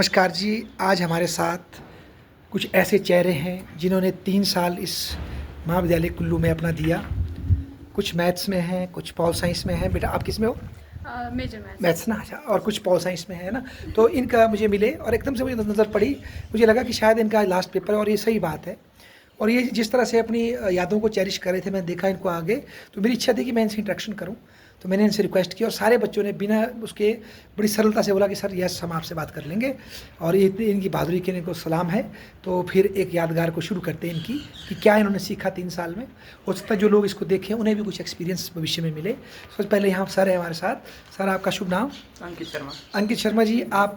नमस्कार जी। आज हमारे साथ कुछ ऐसे चेहरे हैं जिन्होंने 3 साल इस महाविद्यालय कुल्लू में अपना दिया। कुछ मैथ्स में हैं, कुछ पॉल साइंस में हैं। बेटा आप किस में हो? Major maths. मैथ्स ना, अच्छा। और कुछ पॉल साइंस में है ना। तो इनका मुझे मिले और एकदम से मुझे नज़र पड़ी, मुझे लगा कि शायद इनका लास्ट पेपर है और ये सही बात है। और ये जिस तरह से अपनी यादों को चेरिश कर रहे थे, मैंने देखा इनको आगे, तो मेरी इच्छा थी कि मैं इनसे इंटरेक्शन करूं। तो मैंने इनसे रिक्वेस्ट की और सारे बच्चों ने बिना उसके बड़ी सरलता से बोला कि सर यस, हम आपसे बात कर लेंगे। और ये इतनी इनकी बहादुरी के इनको सलाम है। तो फिर एक यादगार को शुरू करते हैं इनकी, कि क्या इन्होंने सीखा 3 साल में। हो सकता है जो लोग इसको देखें उन्हें भी कुछ एक्सपीरियंस भविष्य में मिले। सबसे पहले यहाँ सर है हमारे साथ। सर आपका शुभ नाम? अंकित शर्मा। अंकित शर्मा जी, आप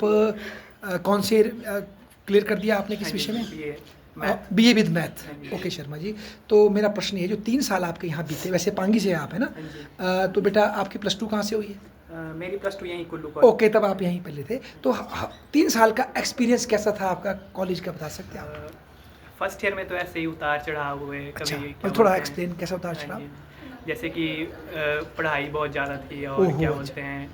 कौन से क्लियर कर दिया आपने, किस विषय में? BA with math. Okay Sharma ji, तो मेरा प्रश्न ये, जो 3 साल आपके यहाँ बीते, वैसे पांगी से आप है ना, तो बेटा आपकी +2 कहाँ से हुई है? मेरी +2 यहीं कुल्लू कॉलेज। ओके, तब आप यहीं पहले थे। तो 3 साल का एक्सपीरियंस कैसा था आपका कॉलेज का, बता सकते हैं आप? फर्स्ट ईयर में तो ऐसे ही उतार चढ़ाव हुए अच्छा, कभी। और थोड़ा एक्सप्लेन कैसा उतार चढ़ाव? जैसे कि पढ़ाई बहुत ज़्यादा थी और क्या बोलते हैं,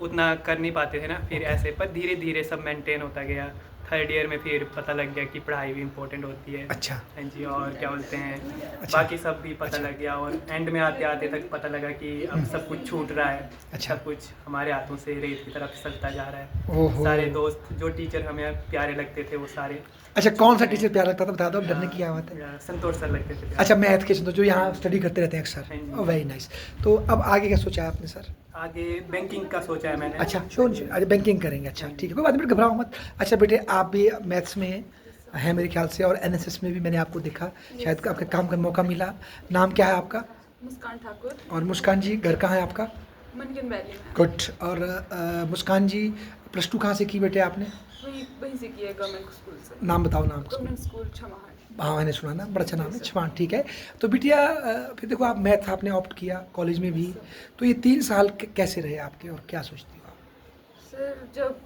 उतना कर नहीं पाते थे ना। फिर ऐसे पर धीरे धीरे सब मेंटेन होता गया। थर्ड ईयर में फिर पता लग गया कि पढ़ाई भी इम्पोर्टेंट होती है। अच्छा। हाँ जी, और क्या बोलते हैं, अच्छा। बाकी सब भी पता लग गया। और एंड में आते आते तक पता लगा कि अब सब कुछ छूट रहा है। अच्छा। सब कुछ हमारे हाथों से रेत की तरफ चलता जा रहा है। ओहो। सारे दोस्त, जो टीचर हमें प्यारे लगते थे वो सारे। अच्छा, कौन सा टीचर प्यारा लगता था, बता दो, अब डरने की क्या बात है? संतोष सर लगते थे। अच्छा, मैथ के संतोष, जो यहाँ स्टडी करते रहते हैं अक्सर। Very nice. तो अब आगे क्या सोचा है आपने सर? आगे बैंकिंग का सोचा है मैंने। अच्छा, श्योर। अच्छा, बैंकिंग करेंगे। अच्छा ठीक है, कोई बात नहीं, घबराओ मत। अच्छा बेटे, आप भी मैथ्स में हैं मेरे ख्याल से, और NSS में भी मैंने आपको देखा, शायद आपके काम का मौका मिला। नाम क्या है आपका? मुस्कान ठाकुर। और मुस्कान जी, घर कहाँ है आपका? मनगन वैली में। गुड। और मुस्कान जी, +2 कहाँ से की बेटे आपने? वहीं से किया, गवर्नमेंट स्कूल से। नाम बताओ। नाम? Government school Chhamahat. हाँ, मैंने सुना ना, बड़ा अच्छा नाम है, छमान। ठीक है। तो बिटिया, फिर देखो, आप मैथ आपने ऑप्ट किया कॉलेज में भी, तो ये 3 साल कैसे रहे आपके और क्या सोचती हो आप? सर जब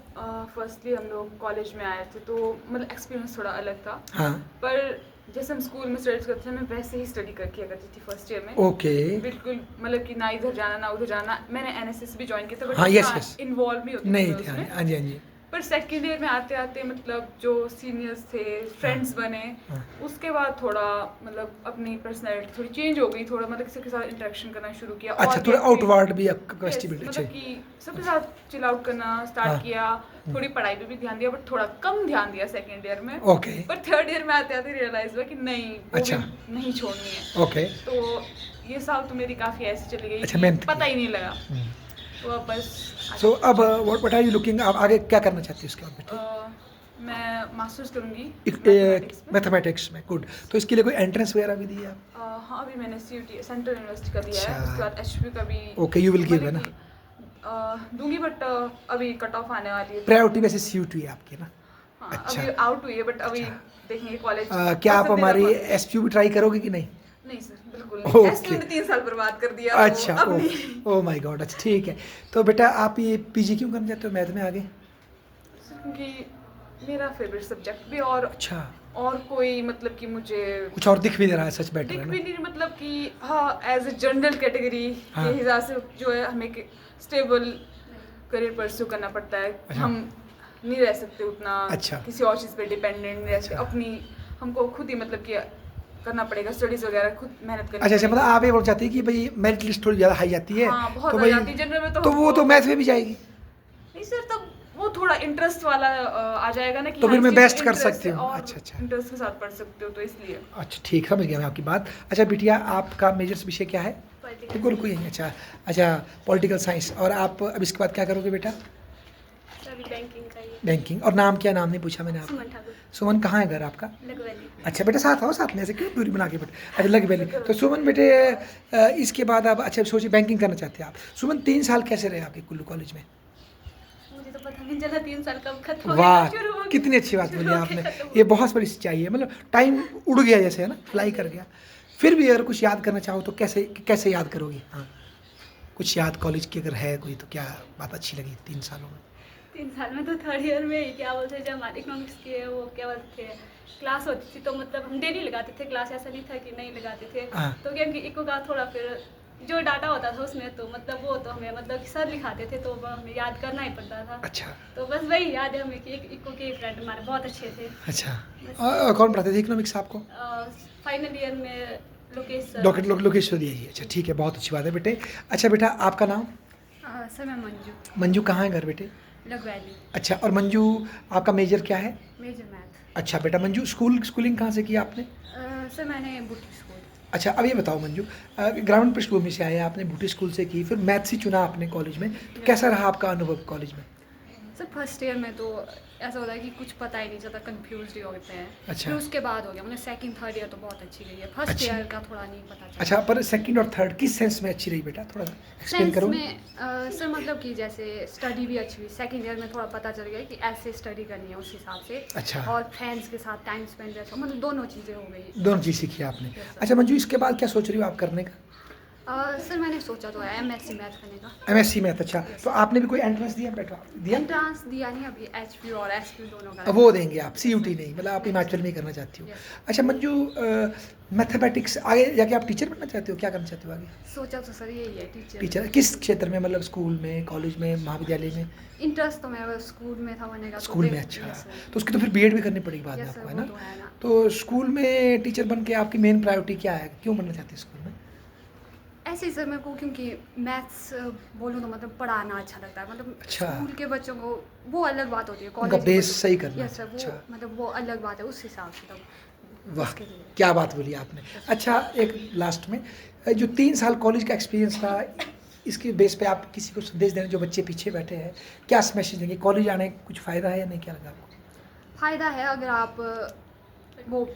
फर्स्टली हम लोग कॉलेज में आए थे तो मतलब एक्सपीरियंस थोड़ा अलग था। हाँ। पर जैसे हम स्कूल में स्टडी करते थे, मैं वैसे ही स्टडी करके करती थी फर्स्ट ईयर में। ओके। बिल्कुल, मतलब कि ना इधर जाना ना उधर जाना। मैंने NSS भी ज्वाइन किया था, हाँ, बट yes. इन्वॉल्व नहीं होती नहीं थी थे। उसमें। हाँ जी, हाँ जी। पर सेकेंड ईयर में आते आते मतलब जो सीनियर्स थे, फ्रेंड्स बने, हाँ। उसके बाद थोड़ा मतलब अपनी पर्सनैलिटी थोड़ी चेंज हो गई। थोड़ा मतलब किसी के साथ इंटरेक्शन करना शुरू किया। अच्छा, और थोड़ा भी आउटवर्ड भी yes, कैपेसिटी बिल्ड। अच्छा। मतलब कि सबके साथ चिल आउट करना स्टार्ट हाँ। किया। थोड़ी पढ़ाई पे भी ध्यान दिया, बट थोड़ा कम ध्यान दिया सेकेंड ईयर में। ओके। पर थर्ड ईयर में आते आते रियलाइज हुआ कि नहीं, वो अच्छा। भी नहीं छोड़नी है। ओके। तो ये साल तो मेरी काफ़ी ऐसी चली गई अच्छा, कि मेहनत पता की। ही नहीं लगा। तो अब बस सो अब व्हाट आर यू लुकिंग, आप आगे क्या करना चाहती हो उसके बाद बेटे? मैं मास्टर्स करूँगी मैथमेटिक्स में। मैथमेटिक्स में। गुड। तो इसके लिए कोई एंट्रेंस वगैरह भी दी है आप? हाँ, अभी मैंने CUT सेंट्रल यूनिवर्सिटी का दिया है। अच्छा। उसके बाद HP का भी। ओके, you will give है ना? दूंगी, बट अभी कट ऑफ आने वाली है। प्रायोरिटी वैसे CUT है आपकी ना? हाँ, अच्छा। अभी आउट हुई है, बट अभी देखेंगे कॉलेज। क्या आप हमारी SPU भी ट्राई करोगे कि नहीं? नहीं सर, बिल्कुल नहीं। ओके। SPU ने 3 साल बर्बाद कर दिया। अच्छा। तो अब नहीं। Oh my God. अच्छा ठीक है। तो बेटा आप ये PG क्यों करना चाहते हो मैथ में आगे? क्योंकि मेरा फेवरेट सब्जेक्ट भी, और अच्छा, और कोई मतलब कि मुझे कुछ और दिख भी नहीं रहा है, सच बेटर दिख है भी ना? नहीं, मतलब कि हाँ, एज ए जनरल कैटेगरी हाँ। के हिसाब से जो है हमें स्टेबल करियर परस्यू करना पड़ता है। अच्छा। हम नहीं रह सकते उतना। अच्छा। किसी और चीज़ पे डिपेंडेंट नहीं रह सकते। अच्छा। अपनी हमको खुद ही मतलब कि करना पड़ेगा, स्टडीज वगैरह खुद मेहनत करनी अच्छा, मतलब पड़ेगी। आप ये बोलना चाहती है कि भाई मेरिट लिस्ट थोड़ी ज़्यादा हाई जाती है? हाँ, बहुत तो आ भाई, जाती है जनरल में। तो वो तो मैथ में भी जाएगी। नहीं सर, तब वो थोड़ा इंटरेस्ट वाला आ जाएगा ना कि तो फिर हाँ, मैं इस चीज़ बेस्ट में कर interest सकती है हूँ। और अच्छा, अच्छा। इंटरेस्ट के साथ पढ़ सकते हो, तो इसलिए। अच्छा ठीक, समझ गया मैं आपकी बात। अच्छा बिटिया, आपका मेजर्स विषय क्या है? बिल्कुल कोई नहीं। अच्छा। अच्छा, पॉलिटिकल साइंस। और आप अब इसके बाद क्या करोगे बेटा? बैंकिंग चाहिए। बैंकिंग। और नाम क्या? नाम नहीं पूछा मैंने आपको। सुमन ठाकुर। सुमन, कहाँ है घर आपका? लगवैली। अच्छा बेटा, साथ आओ, साथ में, ऐसे क्यों दूरी बना के बैठे? अच्छा, लग बेली। तो सुमन बेटे, इसके बाद आप अच्छा सोचिए बैंकिंग करना चाहते हैं आप। सुमन, 3 साल कैसे रहे आपके कुल्लू कॉलेज में? मुझे तो पता नहीं चला 3 साल कब खत्म हो वाह, गया, शुरू हो गया। कितनी अच्छी बात बोली शुरू हो आपने। गया, खत्म हो ये गया। बहुत बड़ी सच्चाई है, मतलब टाइम उड़ गया जैसे, है ना, फ्लाई कर गया। फिर भी अगर कुछ याद करना चाहो तो कैसे कैसे याद करोगी? हाँ, कुछ याद कॉलेज की अगर है कोई, तो क्या बात अच्छी लगी 3 सालों में? 3 साल में तो थर्ड ईयर में क्या बोलते हैं, जब हमारे इकोनॉमिक्स के वो क्या बोलते थे, क्लास होती थी, तो मतलब हम डेली लगाते थे क्लास। ऐसा नहीं था कि नहीं लगाते थे। हाँ। तो क्या कि इको का थोड़ा फिर जो डाटा होता था उसमें तो मतलब वो तो हमें मतलब सर लिखाते थे तो वो हमें याद करना ही पड़ता था। अच्छा तो बस वही याद है हमें कि इको के फ्रेंड हमारे बहुत अच्छे थे। अच्छा। और कौन पढ़ाते थे इकोनॉमिक्स आपको? फाइनल ईयर में लोकेश सर। लोकेश्वरी है। अच्छा ठीक है, बहुत अच्छी बात है बेटे। अच्छा बेटा आपका नाम? सर मैं मंजू मंजू, कहाँ है घर बेटे? लग वैली अच्छा, और मंजू आपका मेजर क्या है? Major math. अच्छा बेटा मंजू, स्कूलिंग कहाँ से की आपने? सर मैंने बुटीक स्कूल। अच्छा अब ये बताओ मंजू, ग्रामीण पृष्ठभूमि से आए हैं आपने, बूटी स्कूल से की, फिर मैथ्स ही चुना आपने कॉलेज में, तो कैसा रहा आपका अनुभव कॉलेज में? सर फर्स्ट ईयर में तो ऐसा होता है कि कुछ पता ही नहीं चलता, कंफ्यूज ही होते हैं। अच्छा। फिर उसके बाद हो गया, मतलब सेकंड थर्ड ईयर तो बहुत अच्छी गई है, फर्स्ट अच्छा। ईयर का थोड़ा नहीं पता चला। अच्छा, पर सेकंड और थर्ड किस सेंस में अच्छी रही बेटा, थोड़ा एक्सप्लेन सेंस करो। में सर मतलब कि जैसे स्टडी भी अच्छी हुई, सेकंड ईयर में थोड़ा पता चल गया कि ऐसे स्टडी करनी है उस हिसाब से। अच्छा। और फ्रेंड्स के साथ टाइम स्पेंड जैसा, मतलब दोनों चीज़ें हो गई। दोनों चीज़ सीखी आपने। Yes, sir. अच्छा मंजू, इसके बाद क्या सोच रही हो आप करने का? सर मैंने सोचा तो है MSc मैथ करने का। MSc math. अच्छा, तो आपने भी कोई एंट्रेंस दिया बेटा? दिया? एंट्रांस दिया नहीं अभी, HQ और SQ दोनों का। अब वो देंगे आप, CUT नहीं, मतलब आप हिमाचल में ही करना चाहती हो। Yes. अच्छा मंजू, मैथमेटिक्स आगे जाके आप टीचर बनना चाहते हो, क्या करना चाहते हो आगे? सोचा तो सर यही है, टीचर। टीचर किस क्षेत्र में, मतलब स्कूल में, कॉलेज में, महाविद्यालय में? इंटरेस्ट तो मेरा स्कूल में था बनने का। तो स्कूल में। देख- अच्छा, yes, sir. तो उसकी तो फिर बीएड भी करनी पड़ेगी बाद में Yes, sir, आपको, है वो ना? तो है ना। तो स्कूल में टीचर बन के आपकी मेन प्रायोरिटी क्या है, क्यों बनना चाहते हैं स्कूल में? ऐसे ही सर मेरे को, क्योंकि मैथ्स बोलूँ तो मतलब पढ़ाना अच्छा लगता है, मतलब अच्छा। स्कूल के बच्चों को वो अलग बात होती है, उनका कॉलेज बेस सही करना। यस सर, वो अच्छा, मतलब वो अलग बात है उस हिसाब से। तब वाह उसके लिए। क्या बात बोली आपने। अच्छा एक लास्ट में, जो 3 साल कॉलेज का एक्सपीरियंस रहा, इसके बेस पे आप किसी को संदेश देना, जो बच्चे पीछे बैठे हैं, क्या मैसेज देंगे? कॉलेज आने का कुछ फ़ायदा है या नहीं, क्या लगा आपको? फ़ायदा है अगर आप वो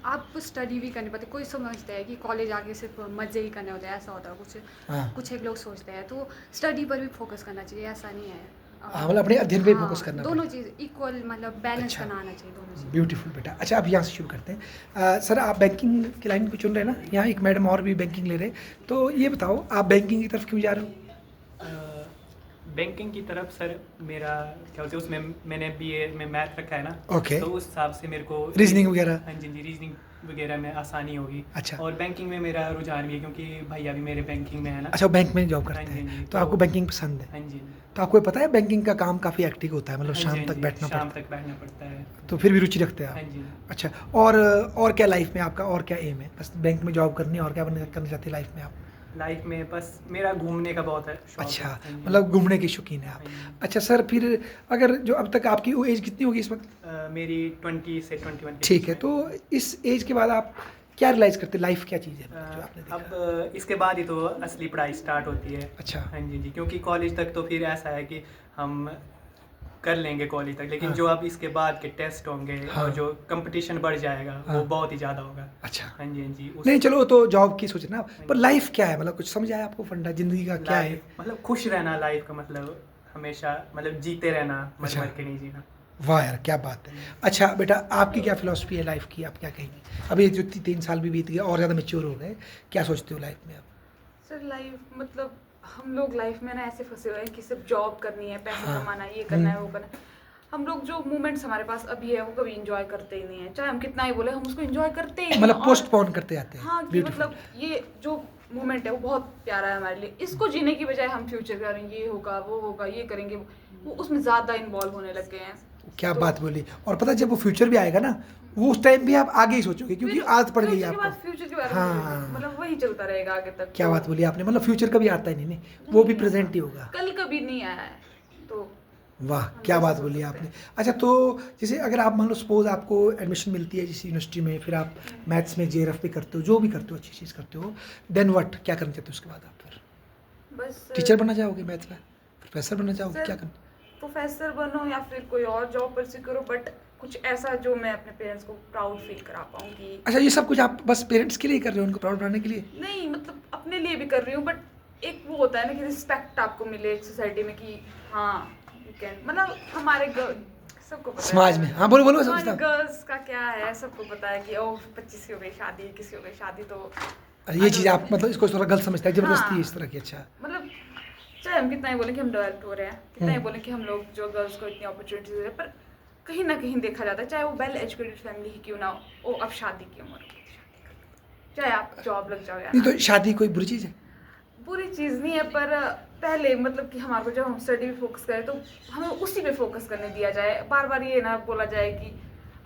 आपको स्टडी भी करनी पड़ती है। कोई समझते हैं कि कॉलेज आके सिर्फ मज़े ही करने होते हैं, ऐसा होता है कुछ। हाँ कुछ एक लोग सोचते हैं, तो स्टडी पर भी फोकस करना चाहिए, ऐसा नहीं है। हाँ, मतलब अपने अध्ययन पे हाँ, फोकस करना दोनों पड़ेगा। चीज़ इक्वल, मतलब बैलेंस अच्छा। करना आना चाहिए दोनों चीज़। ब्यूटीफुल बेटा। अच्छा अब यहाँ से शुरू करते हैं। सर आप बैंकिंग की लाइन को चुन रहे हैं ना, यहाँ एक मैडम और भी बैंकिंग ले रहे हैं, तो ये बताओ आप बैंकिंग की तरफ क्यों जा रहे हो? बैंकिंग की तरफ सर मेरा क्या बोलते हैं, उसमें मैंने BA में मैथ रखा है ना। ओके। तो उस हिसाब से मेरे को रीजनिंग वगैरह? हाँ जी रीजनिंग वगैरह में आसानी होगी। अच्छा। और बैंकिंग में मेरा रुझान भी है, क्योंकि भैया भी मेरे बैंकिंग में है ना। अच्छा, बैंक में जॉब करते हाँ जी, हाँ हैं, जी, तो आपको बैंकिंग पसंद है? हाँ जी। तो आपको पता है बैंकिंग का काम काफ़ी एक्टिव होता है, मतलब हाँ जी, शाम हाँ तक जी, बैठना शाम पड़ता तक बैठना पड़ता है। है, तो फिर भी रुचि रखते हैं हाँ आप? जी। अच्छा, और क्या लाइफ में आपका, और क्या एम है? बस बैंक में जॉब करनी है, और क्या करना चाहते हैं लाइफ में आप? लाइफ में बस मेरा घूमने का बहुत है शौक है। अच्छा, हाँ जी। मतलब घूमने के शौकीन है आप। हाँ जी। अच्छा सर, फिर अगर जो अब तक आपकी एज कितनी होगी इस वक्त? मेरी 20 से 21 के ठीक बीच है, में। तो इस एज के बाद आप क्या रियलाइज करते हैं, लाइफ क्या चीज़ है जो आपने देखा? अब इसके बाद ही तो असली पढ़ाई स्टार्ट होती है। अच्छा। हाँ जी जी, क्योंकि कॉलेज तक तो फिर ऐसा है कि हम कर लेंगे कॉलेज तक, लेकिन हाँ। जो अब इसके बाद के टेस्ट होंगे हाँ। और जो कंपटीशन बढ़ जाएगा हाँ। वो बहुत ही ज़्यादा होगा। अच्छा। हाँ जी हाँ जी। नहीं चलो, तो जॉब की सोचना, पर लाइफ क्या है, मतलब कुछ समझ आया आपको फंडा जिंदगी का क्या है? मतलब खुश रहना लाइफ का मतलब, हमेशा मतलब जीते रहना, मर अच्छा। मर के नहीं जीना। वाह यार क्या बात है। अच्छा बेटा, आपकी क्या फिलॉसफी है लाइफ की, आप क्या कहेंगे? अभी जो 3 साल भी बीत गए और ज़्यादा मैच्योर हो गए, क्या सोचते हो लाइफ में आप? सर लाइफ मतलब हम लोग लाइफ में ना ऐसे फंसे हुए हैं कि सिर्फ जॉब करनी है, पैसे हाँ। कमाना है, ये करना है, वो करना है। हम लोग जो मोमेंट्स हमारे पास अभी है वो कभी इंजॉय करते ही नहीं है, चाहे हम कितना ही बोले हम उसको इंजॉय करते ही नहीं मतलब हैं। और- पोस्टपोन करते जाते हैं। हाँ कि Beautiful. मतलब ये जो मोमेंट है वो बहुत प्यारा है हमारे लिए, इसको जीने की बजाय हम फ्यूचर का ये होगा वो होगा ये करेंगे, वो उसमें ज़्यादा इन्वॉल्व होने लग गए हैं। क्या तो बात बोली। और पता है जब वो फ्यूचर भी आएगा ना, वो उस टाइम भी आप आगे ही सोचोगे, क्योंकि फिर आदत पड़ गई है फ्यूचर के बाद आपको। फ्यूचर के बारे हाँ। में सोचेंगे, मतलब वही चलता रहेगा आगे तक। क्या तो बात बोली आपने, मतलब फ्यूचर कभी आता ही नहीं, वो भी प्रेजेंट ही होगा। कल कभी नहीं आया है, तो वाह हम क्या कैसे बात सोच बोली सकते आपने। अच्छा, तो जैसे अगर आप मान लो सपोज आपको एडमिशन मिलती है जिस यूनिवर्सिटी में, फिर आप मैथ्स में JRF भी करते हो, जो भी करते हो अच्छी चीज़ करते हो, देन व्हाट, क्या करना चाहते हो उसके बाद आप? फिर बस टीचर बनना चाहोगे मैथ्स में, प्रोफेसर बनना चाहोगे, सर, क्या करना? प्रोफेसर बनो या फिर कोई और जॉब परस्यू करो, बट कुछ ऐसा जो मैं अपने पेरेंट्स को प्राउड फील करा पाऊँ कि अच्छा, ये सब कुछ आप बस पेरेंट्स के लिए कर रहे हो, उनको प्राउड बनाने के लिए? नहीं मतलब अपने लिए भी कर रही हूँ, बट एक वो होता है ना कि रिस्पेक्ट आपको मिले एक सोसाइटी में कि हाँ यू कैन, मतलब हमारे सबको पता समाज है में। हाँ बोलो बोलो, हमारे समझता हूँ। गर्ल्स का क्या है, सबको पता है कि ओ 25 की हो गई शादी, किसी हो गई शादी, तो ये चीज़ आप मतलब इसको थोड़ा गलत समझते हैं, जबरदस्ती हाँ। इस तरह की। अच्छा मतलब चाहे हम कितना ही बोलें कि हम डेवलप्ड हो रहे हैं, कितना ही हम्म। बोलें कि हम लोग जो गर्ल्स को इतनी अपॉर्चुनिटीज दे रहे हैं, पर कहीं ना कहीं देखा जाता है, चाहे वो वेल एजुकेटेड फैमिली ही क्यों ना हो, वो अब शादी की उम्र हो गई, शादी कर लो। चाहे आप जॉब लग जाओ या नहीं ना। तो शादी कोई बुरी चीज़ है? बुरी चीज़ नहीं है, पर पहले मतलब कि हमारे को जब हम स्टडी पे फोकस करें तो हमें उसी पे फोकस करने दिया जाए, बार बार ये ना बोला जाए कि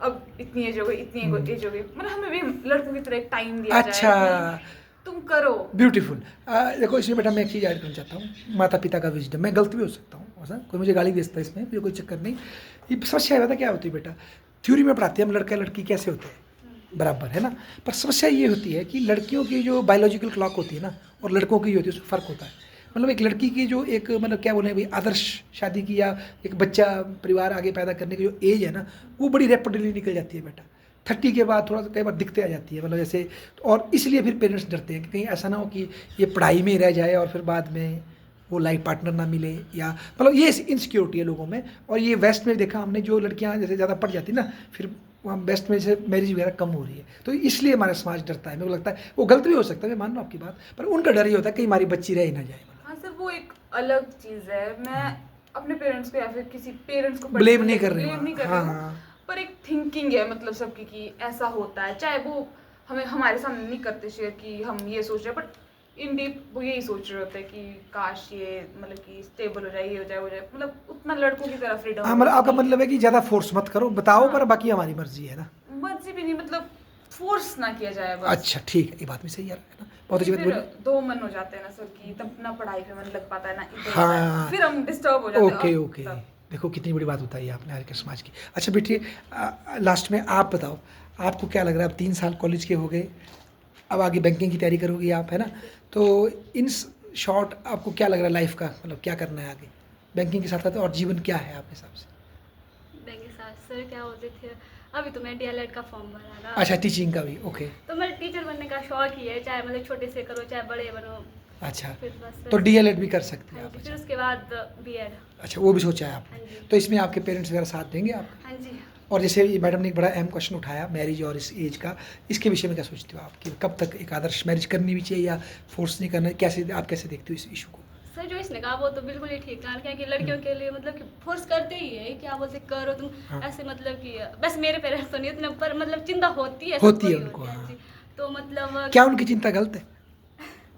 अब इतनी एज हो गई, इतनी एज हो गई। मतलब हमें भी लड़कों की तरह एक टाइम दिया अच्छा। जाए कि तुम करो। ब्यूटीफुल। देखो इसमें बेटा मैं एक चीज़ ऐड करना चाहता हूँ, माता पिता का विजडम। मैं गलत भी हो सकता हूँ, ऐसा कोई मुझे गाली भेजता है इसमें, मुझे कोई चक्कर नहीं। ये समस्या है पता क्या होती है बेटा, थ्योरी में पढ़ाते हैं हम लड़का लड़की कैसे होते हैं बराबर, है ना, पर समस्या ये होती है कि लड़कियों की जो बायोलॉजिकल क्लॉक होती है ना और लड़कों की होती है उसमें फ़र्क होता है। मतलब एक लड़की की जो एक मतलब क्या बोले भाई आदर्श शादी की या एक बच्चा परिवार आगे पैदा करने की जो एज है ना, वो बड़ी रैपिडली निकल जाती है बेटा। 30 के बाद थोड़ा सा कई बार दिक्कतें आ जाती है, मतलब जैसे, और इसलिए फिर पेरेंट्स डरते हैं कि कहीं ऐसा ना हो कि ये पढ़ाई में ही रह जाए और फिर बाद में वो लाइफ पार्टनर ना मिले, या मतलब ये इनसिक्योरिटी है लोगों में। और ये वेस्ट में देखा हमने, जो लड़कियां जैसे ज़्यादा पढ़ जाती ना, फिर वहाँ वेस्ट में जैसे मैरिज वगैरह कम हो रही है, तो इसलिए हमारा समाज डरता है। मेरे को लगता है वो गलत भी हो सकता है, मैं मान लो आपकी बात, पर उनका डर ये होता है कि हमारी बच्ची रह ही ना जाए। हाँ सर, वो एक अलग चीज़ है। मैं अपने पेरेंट्स को या फिर किसी पेरेंट्स को ब्लेम नहीं कर रही ब्लेम नहीं कर हाँ, रही हूँ, हाँ। पर एक थिंकिंग है मतलब सबकी कि ऐसा होता है, चाहे वो हमें हमारे सामने नहीं करते शेयर कि हम ये सोच रहे हैं, बट इन डीप वो यही सोच रहे होते हैं कि काश ये मतलब कि स्टेबल हो जाए, ये हो जाए, मतलब उतना लड़कों की तरह फ्रीडम। हाँ, मतलब आपका मतलब है कि ज़्यादा फोर्स मत करो, बताओ पर बाकी हमारी मर्जी है ना। मर्जी भी नहीं, मतलब फोर्स ना किया जाए बस। अच्छा ठीक है, ये बात भी सही है ना, बहुत अच्छी बात फिर बोली। दो मन हो जाते हैं ना सर कि तब ना पढ़ाई पे मन लग पाता है ना इधर हाँ। होता है, फिर हम डिस्टर्ब हो जाते हैं। ओके और ओके, तब। देखो कितनी बड़ी बात बताई आपने आज के समाज की। अच्छा बेटी, लास्ट में आप बताओ, आपको क्या लग रहा है, अब 3 साल कॉलेज के हो गए, अब आगे बैंकिंग की तैयारी करोगी आप, है ना, तो इन शॉर्ट आपको क्या लग रहा है लाइफ का, मतलब क्या करना है आगे बैंकिंग के साथ साथ, और जीवन क्या है आपके हिसाब से? बैंक के साथ सर क्या बोलते थे, अभी तो मैं डीएलएड का फॉर्म भरा ना। अच्छा, टीचिंग का भी, ओके। तो मेरे टीचर बनने का शौक ही है, चाहे मतलब छोटे से करो चाहे बड़े बनो। अच्छा, फिर बस तो डीएलएड भी कर सकते हैं हाँ आप? जी, फिर उसके बाद बीएड। अच्छा, वो भी सोचा है आपने, हाँ जी। तो इसमें आपके पेरेंट्स वगैरह साथ देंगे आप? हाँ जी। और जैसे ये मैडम ने एक बड़ा अहम क्वेश्चन उठाया मैरिज और इस एज का, इसके विषय में क्या सोचते हो आप कि कब तक एक आदर्श मैरिज करनी भी चाहिए या फोर्स नहीं करना, कैसे आप कैसे देखते हो इस इशू को? सर जो इसने कहा वो तो बिल्कुल ही ठीक है, क्या कि लड़कियों के लिए मतलब कि फोर्स करते ही है, क्या बोलते करो तुम। हाँ। ऐसे मतलब कि बस मेरे पेरेंट्स तो नहीं उतना, पर मतलब चिंता होती है होती है सबको ही उनको, होती है, हाँ। जी। तो मतलब क्या उनकी चिंता गलत है?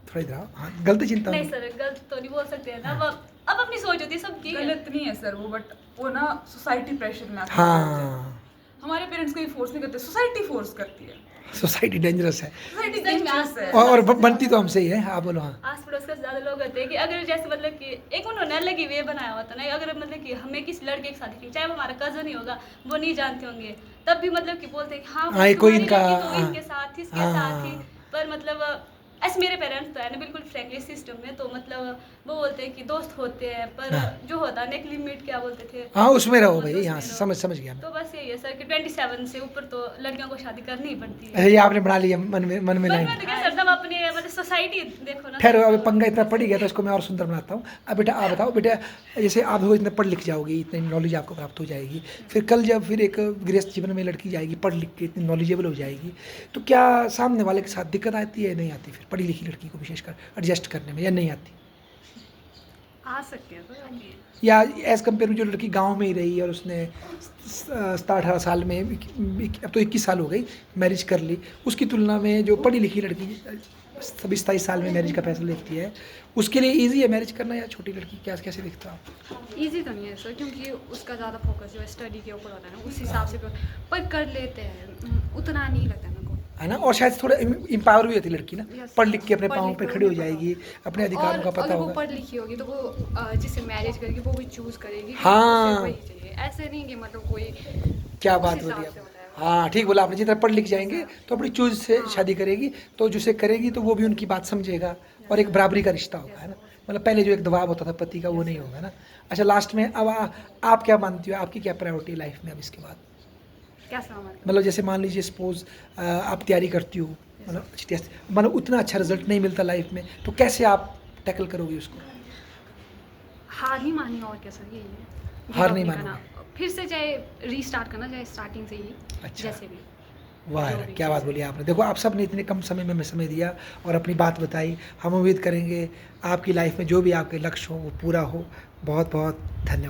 थोड़ा इधर आओ, हाँ, गलत है चिंता नहीं उनकी? सर, गलत तो नहीं बोल सकते हैं ना, अब अपनी सोच होती है सबकी। गलत नहीं है सर वो, बट वो ना सोसाइटी प्रेशर में आती है। हाँ, हमारे पेरेंट्स कोई फोर्स नहीं करते, सोसाइटी फोर्स करती है। सोसाइटी डेंजरस है, सोसाइटी सच में डेंजरस है। और बनती तो हमसे ही है। हाँ बोलो। हाँ, आस पड़ोस के ज़्यादा लोग होते हैं कि अगर जैसे मतलब कि एक उन्होंने अलग ही वे बनाया होता ना, अगर मतलब कि हमें किसी लड़के के साथ, चाहे वो हमारा कजन ही होगा, वो नहीं जानते होंगे, तब भी मतलब कि बोलते हैं कि हाँ हाँ, ये कोई तुम्हारी इनका- लड़की तो हाँ, इनके साथ इसके हाँ, साथ ही। पर मतलब ऐसे मेरे पेरेंट्स तो है ना बिल्कुल फ्रेंकली सिस्टम में, तो मतलब वो बोलते हैं कि दोस्त होते हैं, पर हाँ। जो होता है ना एक लिमिट, क्या बोलते थे, हाँ, उसमें रहो भाई, उसमें यहाँ रहो। समझ गया मैं। तो बस यही है सर कि 27 से ऊपर तो लड़कियों को शादी करनी ही पड़ती है। अच्छा, ये आपने बना लिया मन में पर लाइन। मैं तो क्या सर, तब अपने मतलब सोसाइटी देखो ना। ठहरो, अब पंगा इतना पड़ गया तो इसको मैं और सुंदर बनाता हूँ। अब बेटा आप बताओ, बेटा जैसे आप हो इतने पढ़ लिख जाओगी, इतनी नॉलेज आपको प्राप्त हो जाएगी, फिर कल जब फिर एक गृहस्थ जीवन में लड़की जाएगी पढ़ लिख के इतनी नॉलेजेबल हो जाएगी, तो क्या सामने वाले के साथ दिक्कत आती है नहीं आती, फिर पढ़ी लिखी लड़की को विशेषकर एडजस्ट करने में, या नहीं आती? आ सकते हैं तो आगे। या एज़ कम्पेयर जो लड़की गांव में ही रही और उसने 17-18 साल में, अब तो 21 साल हो गई, मैरिज कर ली, उसकी तुलना में जो पढ़ी लिखी लड़की 26-27 साल में मैरिज का फैसला लेती है, उसके लिए इजी है मैरिज करना, या छोटी लड़की क्या कैसे देखते हो आप? ईजी तो नहीं है सर, क्योंकि उसका ज़्यादा फोकस जो है स्टडी के ऊपर होता है ना, उस हिसाब से पर कर लेते हैं, उतना नहीं लगता मेरे को, है ना, और शायद थोड़ा एम्पावर भी होती है लड़की ना, Yes. पढ़ लिख के अपने पढ़ पाँव लिख पे के खड़ी हो उन्हें पता जाएगी, अपने और अधिकारों का पता अगर वो होगा। पढ़ लिखी होगी तो वो जिससे मैरिज करेगी वो भी चूज़ करेगी कि हाँ। उसे वही चाहिए, ऐसे नहीं कि मतलब कोई क्या उस बात हिसाब बोली से आप, होता है। हाँ ठीक बोला आपने, जितना पढ़ लिख जाएंगे तो अपनी चूज से शादी करेगी, तो जिसे करेगी तो वो भी उनकी बात समझेगा और एक बराबरी का रिश्ता होगा, है ना, मतलब पहले जो एक दबाव होता था पति का वो नहीं होगा ना। अच्छा, लास्ट में अब आप क्या मानती हो, आपकी क्या प्रायोरिटी लाइफ में अब इसके बाद? क्या समझ मतलब जैसे मान लीजिए सपोज आप तैयारी करती हो, मतलब अच्छी तैयारी, मतलब उतना अच्छा रिजल्ट नहीं मिलता लाइफ में, तो कैसे आप टैकल करोगे उसको? हार नहीं मानी और क्या सर, यही है, हार Give up नहीं करना। फिर से चाहे रीस्टार्ट करना, चाहे स्टार्टिंग से ही, अच्छा। जैसे भी। वाह जो यार, भी क्या बात बोली आपने। देखो आप सब ने इतने कम समय में समय दिया और अपनी बात बताई। हम उम्मीद करेंगे आपकी लाइफ में जो भी आपके लक्ष्य हो वो पूरा हो। बहुत बहुत धन्यवाद।